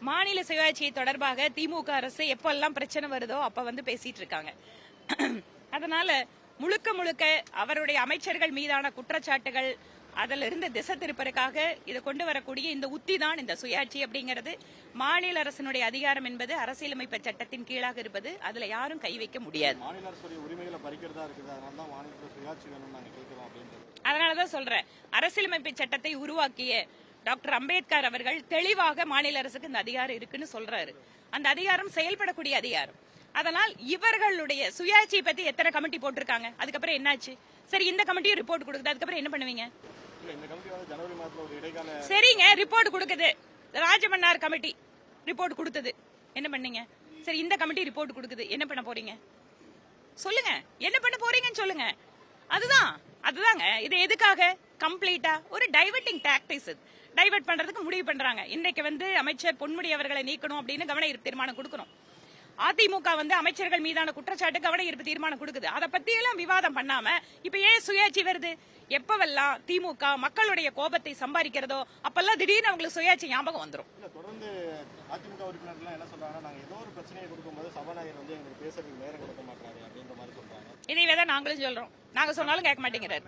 மாநில சுயாட்சி தொடர்பாக திமுக அரசு எப்பெல்லாம் பிரச்சனை வருதோ அப்ப பேசிட்டு இருக்காங்க. அதனால முழுக்க முழுக்க அவருடைய அமைச்சர்கள் மீதான குற்றச்சாட்டுகள் அதிலிருந்து திசை திருப்பதற்காக இதை கொண்டு வரக்கூடிய இந்த உத்தி தான் இந்த சுயாட்சி அப்படிங்கிறது. மாநில அரசினுடைய அதிகாரம் என்பது அரசியலமைப்பு சட்டத்தின் கீழாக இருப்பது. அதுல யாரும் கை வைக்க முடியாது. மாநில அரசுடைய உரிமைகளை பறிக்கிறதா இருக்குது. அதனாலதான் மாநில சுயாட்சி வேணும்னு நாங்க கேட்கிறோம் அப்படின்றது. அதனாலதான் சொல்றேன், அரசியலமைப்பு சட்டத்தை உருவாக்கிய டாக்டர் அம்பேத்கர் அவர்கள் தெளிவாக மாநில அரசுக்கு இந்த அதிகாரம் இருக்குன்னு சொல்றாரு. அந்த அதிகாரம் செயல்படக்கூடிய அதிகாரம். அதனால் இவர்களுடைய சுயாட்சியை பத்தி எத்தனை கமிட்டி போட்டிருக்காங்க, அதுக்கப்புறம் என்னாச்சு? சரி, இந்த கமிட்டியும் ரிப்போர்ட் கொடுக்குது, அதுக்கப்புறம் என்ன பண்ணுவீங்க? சரிங்க, ரிப்போர்ட் கொடுக்குது. ராஜமன்னார் கமிட்டி ரிப்போர்ட் கொடுத்தது, என்ன பண்ணீங்க? சரி, இந்த கமிட்டி ரிப்போர்ட் கொடுக்குது, என்ன பண்ண போறீங்க சொல்லுங்க? என்ன பண்ண போறீங்கன்னு சொல்லுங்க. அதுதாங்க இது எதுக்காக? கம்ப்ளீட்டா ஒரு டைவர்ட்டிங் டாக்டிக்ஸ். டைவர்ட் பண்றதுக்கு முடிவு பண்றாங்க. இன்னைக்கு அமைச்சர் பொன்முடி அவர்களை நீக்கணும் அப்படின்னு கவன ஈர்ப்பு தீர்மானம் கொடுக்கணும். அதிமுக அமைச்சர்கள் மீதான குற்றச்சாட்டு கவன ஈர்ப்பு தீர்மானம் கொடுக்குது. அதை பத்தி எல்லாம் விவாதம் பண்ணாம இப்ப ஏன் சுயாட்சி வருது? எப்பவெல்லாம் திமுக மக்களுடைய கோபத்தை சம்பாதிக்கிறதோ அப்பெல்லாம் திடீர்னு அவங்களுக்கு சுயாட்சி ஞாபகம் வந்துடும். தொடர்ந்து அதிமுக உறுப்பினர்கள் என்ன சொல்றாங்கன்னா, நாங்க ஏதோ ஒரு பிரச்சனையை கொடுக்கும்போது சபாநாயகர் எங்களுக்கு பேசுறதுக்கு நேரம் கொடுக்க மாட்டாரு அப்படின்ற மாதிரி சொல்றாங்க. இதை நாங்களும் சொல்றோம். நாங்க சொன்னாலும் கேட்க மாட்டேங்கிறாரு.